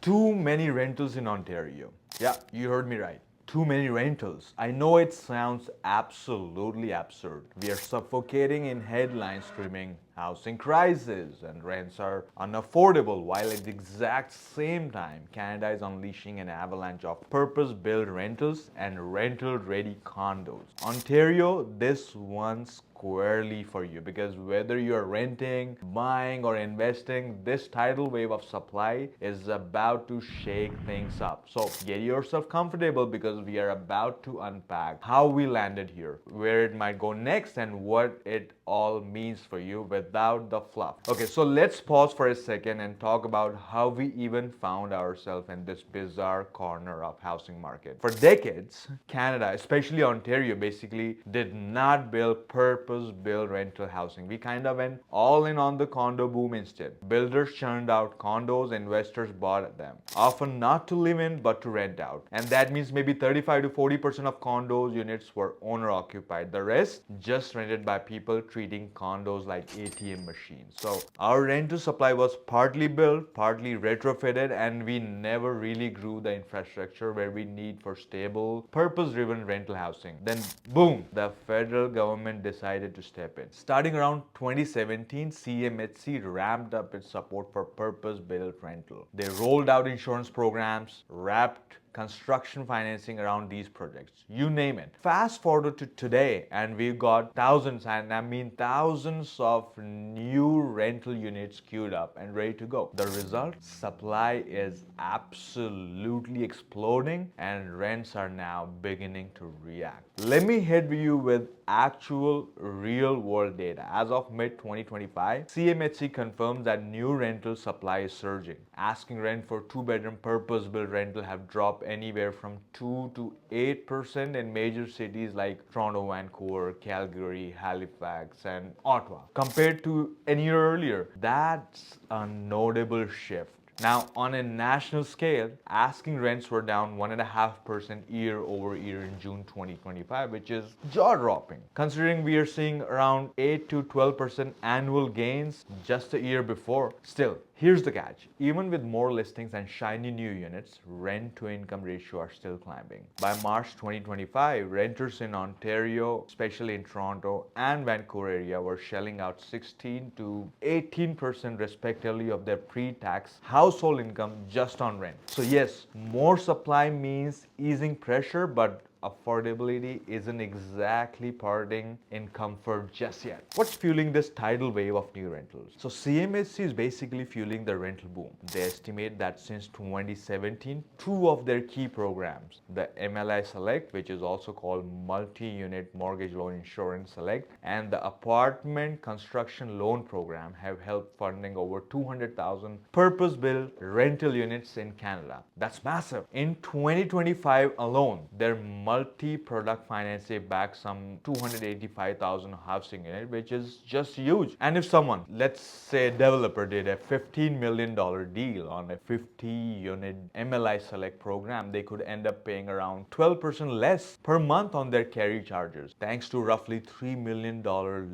Too many rentals in Ontario. Yeah, you heard me right. Too many rentals. I know it sounds absolutely absurd. We are suffocating in headlines screaming housing crisis and rents are unaffordable, while at the exact same time, Canada is unleashing an avalanche of purpose-built rentals and rental-ready condos. Ontario, this one's squarely for you because whether you're renting, buying, or investing, this tidal wave of supply is about to shake things up. So get yourself comfortable because we are about to unpack how we landed here, where it might go next, and what it all means for you without the fluff. Okay, so let's pause for a second and talk about how we even found ourselves in this bizarre corner of housing market. For decades, Canada, especially Ontario, basically did not build purpose-built rental housing. We kind of went all in on the condo boom instead. Builders churned out condos, investors bought them, often not to live in but to rent out. And that means maybe 35 to 40% of condos units were owner occupied. The rest just rented by people treating condos like ATM machines. So our rental supply was partly built, partly retrofitted, and we never really grew the infrastructure where we need for stable, purpose-driven rental housing. Then boom, the federal government decided to step in. Starting around 2017, CMHC ramped up its support for purpose-built rental. They rolled out insurance programs, wrapped construction financing around these projects, you name it. Fast forward to today, and we've got thousands, and I mean thousands of new rental units queued up and ready to go. The result? Supply is absolutely exploding, and rents are now beginning to react. Let me hit you with actual real world data. As of mid 2025, CMHC confirms that new rental supply is surging. Asking rent for 2-bedroom purpose built rental have dropped anywhere from 2 to 8% in major cities like Toronto, Vancouver, Calgary, Halifax, and Ottawa compared to a year earlier. That's a notable shift. Now, on a national scale, asking rents were down 1.5% year over year in June 2025, which is jaw-dropping. Considering we are seeing around 8 to 12% annual gains just a year before. Still, here's the catch. Even with more listings and shiny new units, rent to income ratio are still climbing. By March 2025, renters in Ontario, especially in Toronto and Vancouver area, were shelling out 16 to 18% respectively of their pre-tax household income just on rent. So yes, more supply means easing pressure, but affordability isn't exactly parting in comfort just yet. What's fueling this tidal wave of new rentals? So CMHC is basically fueling the rental boom. They estimate that since 2017, two of their key programs, the MLI Select, which is also called Multi-Unit Mortgage Loan Insurance Select, and the Apartment Construction Loan Program have helped funding over 200,000 purpose-built rental units in Canada. That's massive. In 2025 alone, their multi-product financing back some 285,000 housing units, which is just huge. And if someone, let's say a developer, did a $15 million deal on a 50-unit MLI Select program, they could end up paying around 12% less per month on their carry charges, thanks to roughly $3 million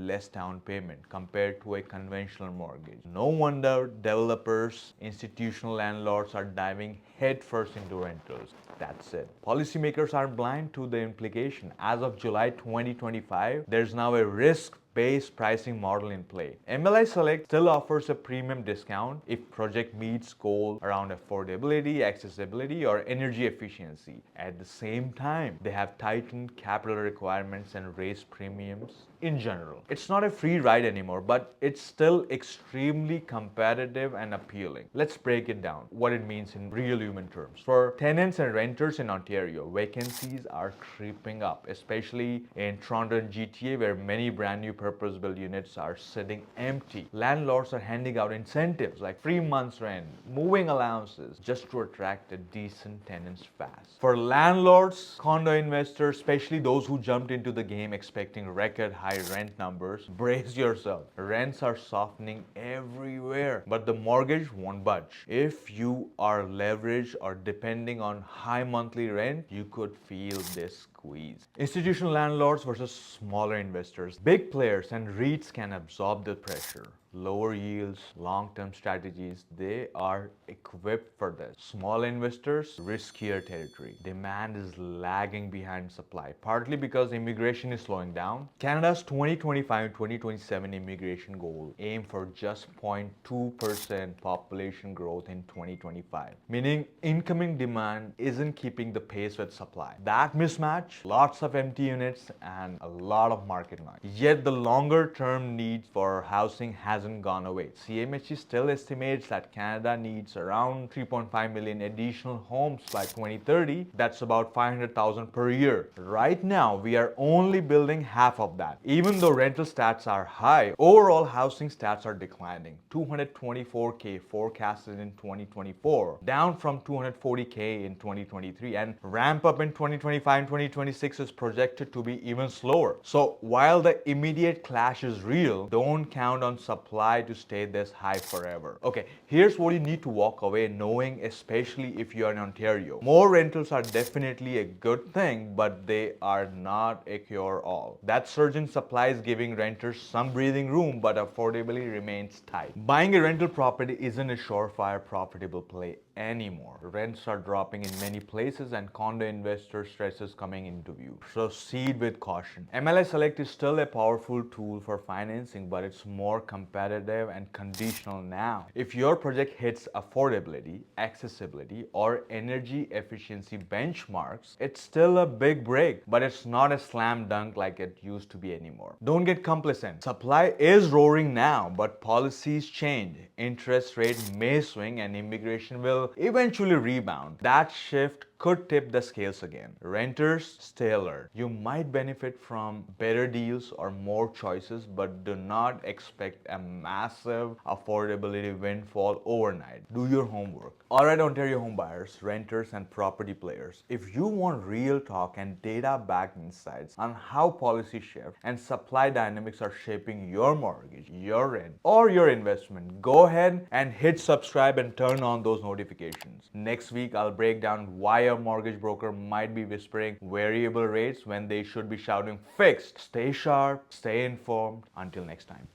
less down payment compared to a conventional mortgage. No wonder developers, institutional landlords are diving headfirst into rentals. That's it. Policymakers aren't blind to the implication. As of July 2025, there's now a risk-based pricing model in play. MLI Select still offers a premium discount if project meets goals around affordability, accessibility, or energy efficiency. At the same time, they have tightened capital requirements and raised premiums in general. It's not a free ride anymore, but it's still extremely competitive and appealing. Let's break it down, what it means in real human terms. For tenants and renters in Ontario, vacancies are creeping up, especially in Toronto and GTA, where many brand new purpose-built units are sitting empty. Landlords are handing out incentives like free month's rent, moving allowances, just to attract a decent tenants fast. For landlords, condo investors, especially those who jumped into the game expecting record high rent numbers, brace yourself. Rents are softening everywhere, but the mortgage won't budge. If you are leveraged or depending on high monthly rent, you could feel this squeeze. Institutional landlords versus smaller investors. Big players and REITs can absorb the pressure. lower yields, long-term strategies, they are equipped for this. Small investors, riskier territory. Demand is lagging behind supply, partly because immigration is slowing down. Canada's 2025-2027 immigration goal aim for just 0.2% population growth in 2025, meaning incoming demand isn't keeping the pace with supply. That mismatch, lots of empty units and a lot of market noise. Yet the longer term need for housing hasn't gone away. CMHC still estimates that Canada needs around 3.5 million additional homes by 2030. That's about 500,000 per year. Right now, we are only building half of that. Even though rental stats are high, overall housing stats are declining. 224K forecasted in 2024, down from 240K in 2023, and ramp up in 2025 and 2026 is projected to be even slower. So while the immediate clash is real, don't count on supply to stay this high forever. Okay, here's what you need to walk away knowing, especially if you're in Ontario. More rentals are definitely a good thing, but they are not a cure-all. That surge in supply is giving renters some breathing room, but affordability remains tight. Buying a rental property isn't a surefire profitable play anymore. Rents are dropping in many places and condo investor stress is coming into view. Proceed with caution. MLS Select is still a powerful tool for financing, but it's more competitive and conditional now. If your project hits affordability, accessibility, or energy efficiency benchmarks, it's still a big break, but it's not a slam dunk like it used to be anymore. Don't get complacent. Supply is roaring now, but policies change. Interest rate may swing and immigration will eventually rebound. That shift could tip the scales again. Renters, stay alert. You might benefit from better deals or more choices, but do not expect a massive affordability windfall overnight. Do your homework. Alright, Ontario homebuyers, renters, and property players, if you want real talk and data-backed insights on how policy shifts and supply dynamics are shaping your mortgage, your rent, or your investment, go ahead and hit subscribe and turn on those notifications. Next week, I'll break down why a mortgage broker might be whispering variable rates when they should be shouting fixed. Stay sharp, stay informed. Until next time.